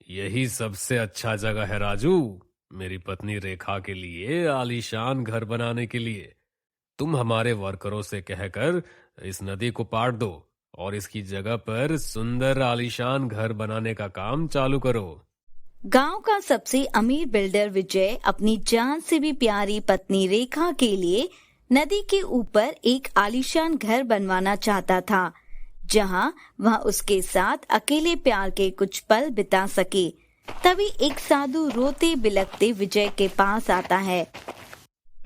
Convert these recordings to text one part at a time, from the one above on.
यही सबसे अच्छा जगह है राजू, मेरी पत्नी रेखा के लिए आलीशान घर बनाने के लिए। तुम हमारे वर्करों से कहकर इस नदी को पाट दो और इसकी जगह पर सुंदर आलीशान घर बनाने का काम चालू करो। गांव का सबसे अमीर बिल्डर विजय अपनी जान से भी प्यारी पत्नी रेखा के लिए नदी के ऊपर एक आलीशान घर बनवाना चाहता था, जहां वह उसके साथ अकेले प्यार के कुछ पल बिता सके। तभी एक साधु रोते बिलखते विजय के पास आता है।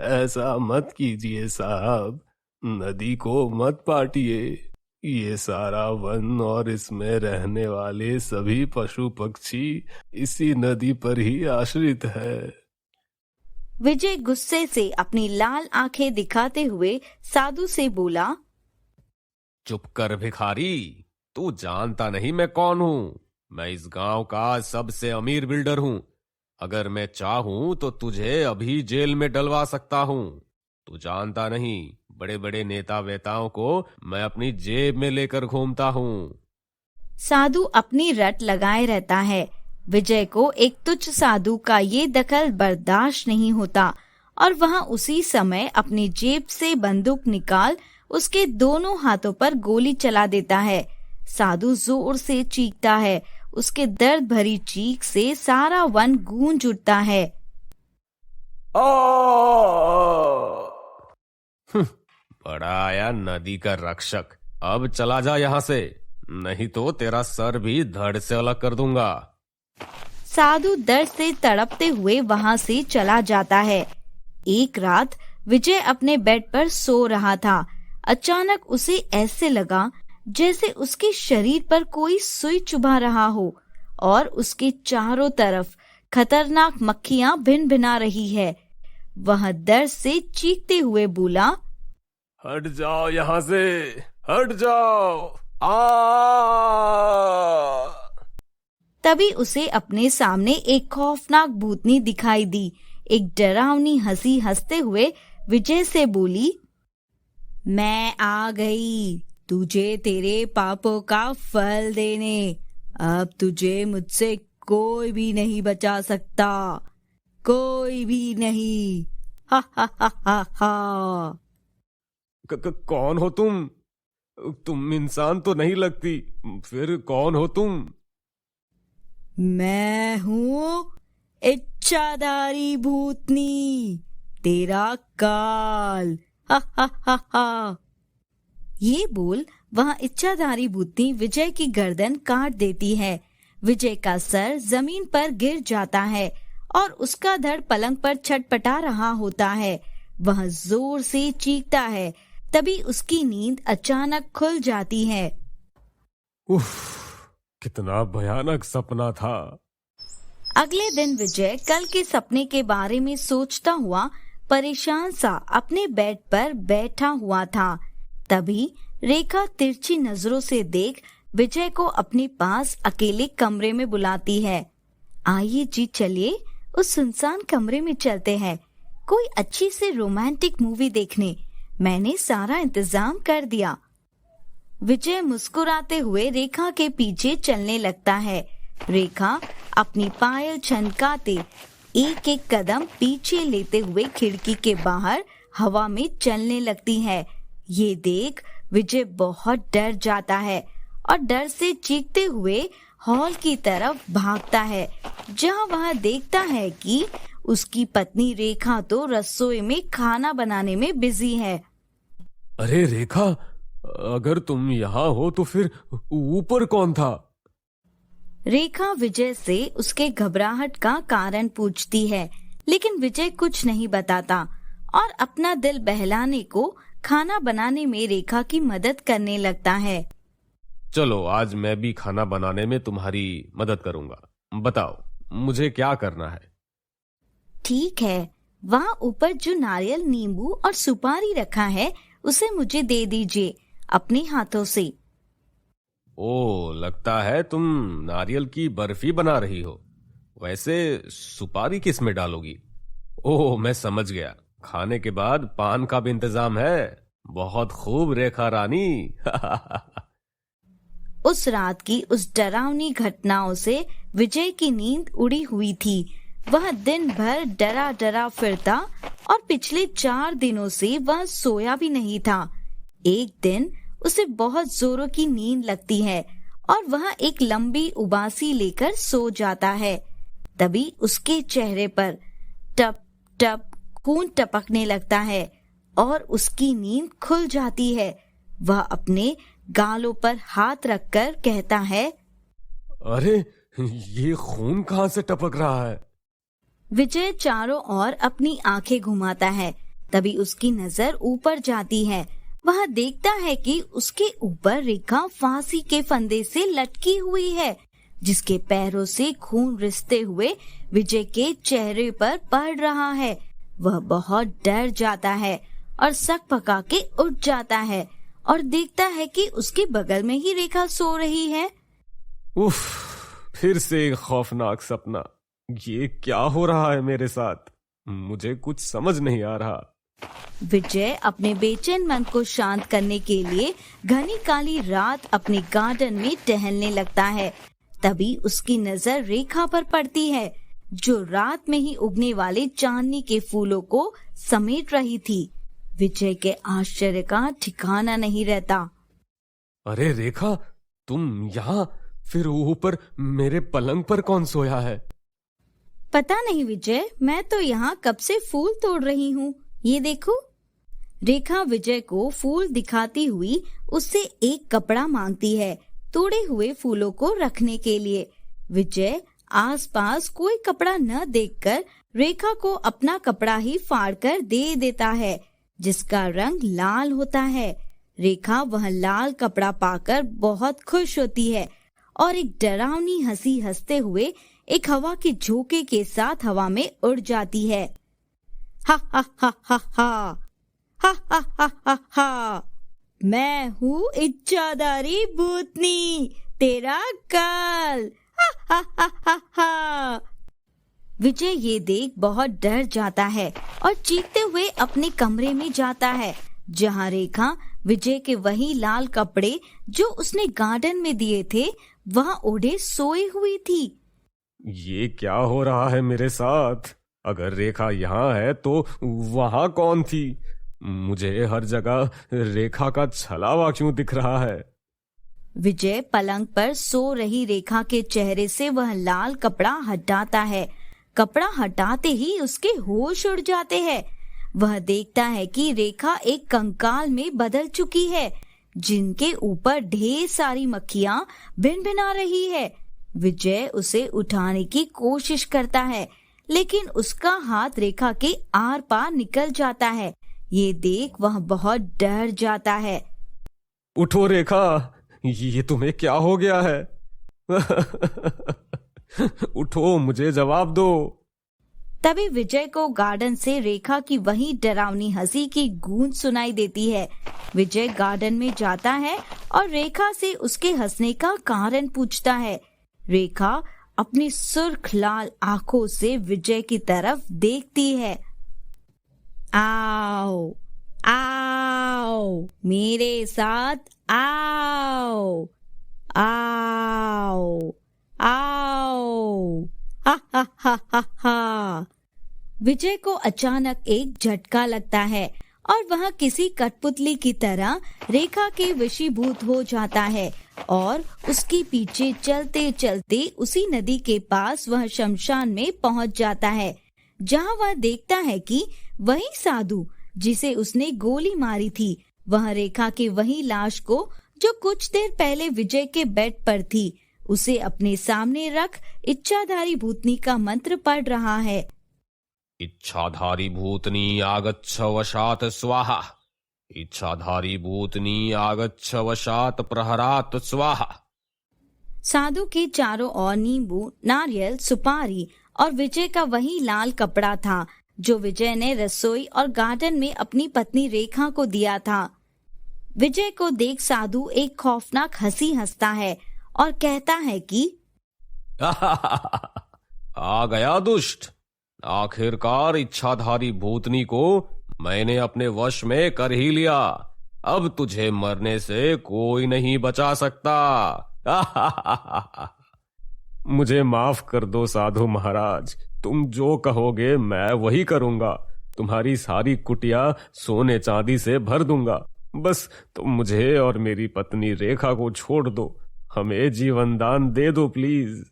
ऐसा मत कीजिए साहब, नदी को मत पाटिए। ये सारा वन और इसमें रहने वाले सभी पशु पक्षी इसी नदी पर ही आश्रित है। विजय गुस्से से अपनी लाल आंखें दिखाते हुए साधु से बोला, चुप कर भिखारी, तू जानता नहीं मैं कौन हूँ। मैं इस गांव का सबसे अमीर बिल्डर हूँ। अगर मैं चाहूँ तो तुझे अभी जेल में डलवा सकता हूँ। तू जानता नहीं, बड़े बड़े नेता वेताओं को मैं अपनी जेब में लेकर घूमता हूँ। साधु अपनी रट लगाए रहता है। विजय को एक तुच्छ साधु का ये दखल बर्दाश्त नहीं होता और वह उसी समय अपनी जेब से बंदूक निकाल उसके दोनों हाथों पर गोली चला देता है। साधु जोर से चीखता है। उसके दर्द भरी चीख से सारा वन गूंज उठता है। बड़ा आया नदी का रक्षक, अब चला जा यहाँ से, नहीं तो तेरा सर भी धड़ से अलग कर दूंगा। साधु दर्द से तड़पते हुए वहाँ से चला जाता है। एक रात विजय अपने बेड पर सो रहा था। अचानक उसे ऐसे लगा जैसे उसके शरीर पर कोई सुई चुभा रहा हो और उसके चारों तरफ खतरनाक मक्खियां भिन भिना रही है। वह दर्द से चीखते हुए बोला, हट जाओ यहाँ से, हट जाओ। तभी उसे अपने सामने एक खौफनाक भूतनी दिखाई दी। एक डरावनी हंसी हंसते हुए विजय से बोली, मैं आ गई तुझे तेरे पापों का फल देने। अब तुझे मुझसे कोई भी नहीं बचा सकता, कोई भी नहीं। हा हा हा हा हा। कौन हो तुम? तुम इंसान तो नहीं लगती, फिर कौन हो तुम? मैं हूँ इच्छाधारी भूतनी, तेरा काल। हा हा हा हा। ये बोल वहाँ इच्छाधारी भूतनी विजय की गर्दन काट देती है। विजय का सर जमीन पर गिर जाता है और उसका धड़ पलंग पर छटपटा रहा होता है। वह जोर से चीखता है। तभी उसकी नींद अचानक खुल जाती है। उफ, कितना भयानक सपना था। अगले दिन विजय कल के सपने के बारे में सोचता हुआ परेशान सा अपने बेड पर बैठा हुआ था। तभी रेखा तिरछी नजरों से देख विजय को अपने पास अकेले कमरे में बुलाती है। आइए जी, चलिए उस सुनसान कमरे में चलते हैं, कोई अच्छी सी रोमांटिक मूवी देखने। मैंने सारा इंतजाम कर दिया। विजय मुस्कुराते हुए रेखा के पीछे चलने लगता है। रेखा अपनी पायल छनकाते एक एक कदम पीछे लेते हुए खिड़की के बाहर हवा में चलने लगती है। ये देख विजय बहुत डर जाता है और डर से चीखते हुए हॉल की तरफ भागता है, जहां वह देखता है कि उसकी पत्नी रेखा तो रसोई में खाना बनाने में बिजी है। अरे रेखा, अगर तुम यहाँ हो तो फिर ऊपर कौन था? रेखा विजय से उसके घबराहट का कारण पूछती है, लेकिन विजय कुछ नहीं बताता और अपना दिल बहलाने को खाना बनाने में रेखा की मदद करने लगता है। चलो आज मैं भी खाना बनाने में तुम्हारी मदद करूंगा। बताओ मुझे क्या करना है? ठीक है, वहाँ ऊपर जो नारियल, नींबू और सुपारी रखा है उसे मुझे दे दीजिए अपने हाथों से। ओ, लगता है तुम नारियल की बर्फी बना रही हो। वैसे सुपारी किस में डालोगी? ओह, मैं समझ गया, खाने के बाद पान का भी इंतजाम है। बहुत खूब रेखा रानी। उस रात की उस डरावनी घटनाओं से विजय की नींद उड़ी हुई थी। वह दिन भर डरा डरा फिरता और पिछले 4 दिनों से वह सोया भी नहीं था। एक दिन उसे बहुत जोरों की नींद लगती है और वह एक लंबी उबासी लेकर सो जाता है। तभी उसके चेहरे पर टप टप खून टपकने लगता है और उसकी नींद खुल जाती है। वह अपने गालों पर हाथ रखकर कहता है, अरे ये खून कहाँ से टपक रहा है? विजय चारों ओर अपनी आंखें घुमाता है। तभी उसकी नजर ऊपर जाती है। वह देखता है कि उसके ऊपर रेखा फांसी के फंदे से लटकी हुई है, जिसके पैरों से खून रिसते हुए विजय के चेहरे पर पड़ रहा है। वह बहुत डर जाता है और सक पका के उठ जाता है और देखता है कि उसके बगल में ही रेखा सो रही है। उफ, फिर से एक खौफनाक सपना। ये क्या हो रहा है मेरे साथ? मुझे कुछ समझ नहीं आ रहा। विजय अपने बेचैन मन को शांत करने के लिए घनी काली रात अपने गार्डन में टहलने लगता है। तभी उसकी नजर रेखा पर पड़ती है, जो रात में ही उगने वाले चांदनी के फूलों को समेट रही थी। विजय के आश्चर्य का ठिकाना नहीं रहता। अरे रेखा, तुम यहाँ? फिर ऊपर मेरे पलंग पर कौन सोया है? पता नहीं विजय, मैं तो यहाँ कब से फूल तोड़ रही हूँ। ये देखो। रेखा विजय को फूल दिखाती हुई उससे एक कपड़ा मांगती है, तोड़े हुए फूलों को रखने के लिए। विजय आसपास कोई कपड़ा न देखकर रेखा को अपना कपड़ा ही फाड़कर दे देता है, जिसका रंग लाल होता है। रेखा वह लाल कपड़ा पाकर बहुत खुश होती है और एक डरावनी हंसी हंसते हुए एक हवा के झोंके के साथ हवा में उड़ जाती है। हा हा हा हा हा हा हा हा हा हा, मैं हूँ इच्छाधारी भूतनी, तेरा काल। हा हा हा हा हा। विजय ये देख बहुत डर जाता है और चीखते हुए अपने कमरे में जाता है, जहाँ रेखा विजय के वही लाल कपड़े जो उसने गार्डन में दिए थे वहाँ ओढ़े सोई हुई थी। ये क्या हो रहा है मेरे साथ? अगर रेखा यहाँ है तो वहाँ कौन थी? मुझे हर जगह रेखा का छलावा क्यों दिख रहा है? विजय पलंग पर सो रही रेखा के चेहरे से वह लाल कपड़ा हटाता है। कपड़ा हटाते ही उसके होश उड़ जाते हैं। वह देखता है कि रेखा एक कंकाल में बदल चुकी है, जिनके ऊपर ढेर सारी मक्खियां भिनभिना रही है। विजय उसे उठाने की कोशिश करता है, लेकिन उसका हाथ रेखा के आर पार निकल जाता है। ये देख वह बहुत डर जाता है। उठो रेखा, ये तुम्हें क्या हो गया है? उठो, मुझे जवाब दो। तभी विजय को गार्डन से रेखा की वही डरावनी हंसी की गूंज सुनाई देती है। विजय गार्डन में जाता है और रेखा से उसके हंसने का कारण पूछता है। रेखा अपनी सुर्ख लाल आंखों से विजय की तरफ देखती है। आओ आओ, मेरे साथ आओ आओ आओ, हा हा हा हा हा। विजय को अचानक एक झटका लगता है और वह किसी कठपुतली की तरह रेखा के वशीभूत हो जाता है और उसके पीछे चलते चलते उसी नदी के पास वह शमशान में पहुंच जाता है, जहां वह देखता है कि वही साधु जिसे उसने गोली मारी थी, वह रेखा की वही लाश को जो कुछ देर पहले विजय के बेड पर थी, उसे अपने सामने रख इच्छाधारी भूतनी का मंत्र पढ़ रहा है। इच्छाधारी भूतनी आगच्छ वशात स्वाहा, इच्छाधारी भूतनी आगच्छ वशात प्रहरात स्वाहा। साधु के चारों ओर नींबू, नारियल, सुपारी और विजय का वही लाल कपड़ा था जो विजय ने रसोई और गार्डन में अपनी पत्नी रेखा को दिया था। विजय को देख साधु एक खौफनाक हंसी हंसता है और कहता है कि आ गया दुष्ट, आखिरकार इच्छाधारी भूतनी को मैंने अपने वश में कर ही लिया। अब तुझे मरने से कोई नहीं बचा सकता। मुझे माफ कर दो साधु महाराज, तुम जो कहोगे मैं वही करूंगा। तुम्हारी सारी कुटिया सोने चांदी से भर दूंगा। बस तुम मुझे और मेरी पत्नी रेखा को छोड़ दो, हमें जीवन दान दे दो प्लीज।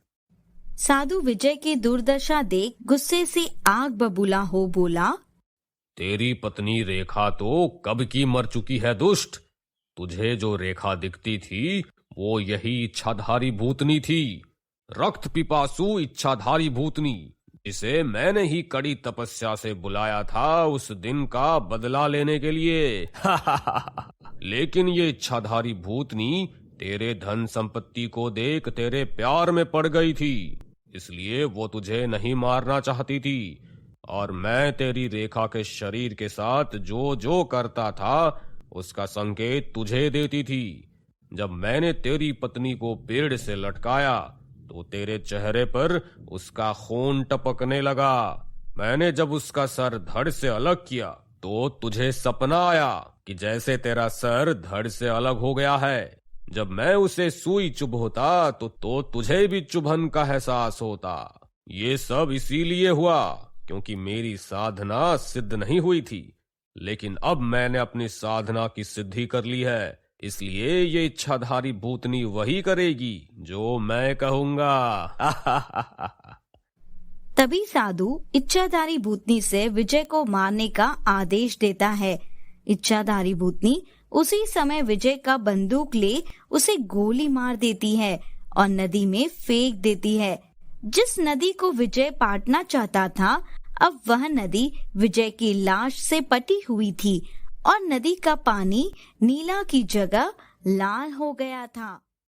साधु विजय की दुर्दशा देख गुस्से से आग बबूला हो बोला, तेरी पत्नी रेखा तो कब की मर चुकी है दुष्ट। तुझे जो रेखा दिखती थी वो यही इच्छाधारी भूतनी थी, रक्त पिपासु इच्छाधारी भूतनी, जिसे मैंने ही कड़ी तपस्या से बुलाया था उस दिन का बदला लेने के लिए। लेकिन ये इच्छाधारी भूतनी तेरे धन संपत्ति को देख तेरे प्यार में पड़ गई थी, इसलिए वो तुझे नहीं मारना चाहती थी। और मैं तेरी रेखा के शरीर के साथ जो जो करता था उसका संकेत तुझे देती थी। जब मैंने तेरी पत्नी को पेड़ से लटकाया तो तेरे चेहरे पर उसका खून टपकने लगा। मैंने जब उसका सर धड़ से अलग किया तो तुझे सपना आया कि जैसे तेरा सर धड़ से अलग हो गया है। जब मैं उसे सुई चुभोता तो तुझे भी चुभन का एहसास होता। ये सब इसीलिए हुआ क्योंकि मेरी साधना सिद्ध नहीं हुई थी, लेकिन अब मैंने अपनी साधना की सिद्धि कर ली है, इसलिए ये इच्छाधारी भूतनी वही करेगी जो मैं कहूंगा। तभी साधु इच्छाधारी भूतनी से विजय को मारने का आदेश देता है। इच्छाधारी भूतनी उसी समय विजय का बंदूक ले उसे गोली मार देती है और नदी में फेंक देती है। जिस नदी को विजय पाटना चाहता था, अब वह नदी विजय की लाश से पटी हुई थी और नदी का पानी नीला की जगह लाल हो गया था।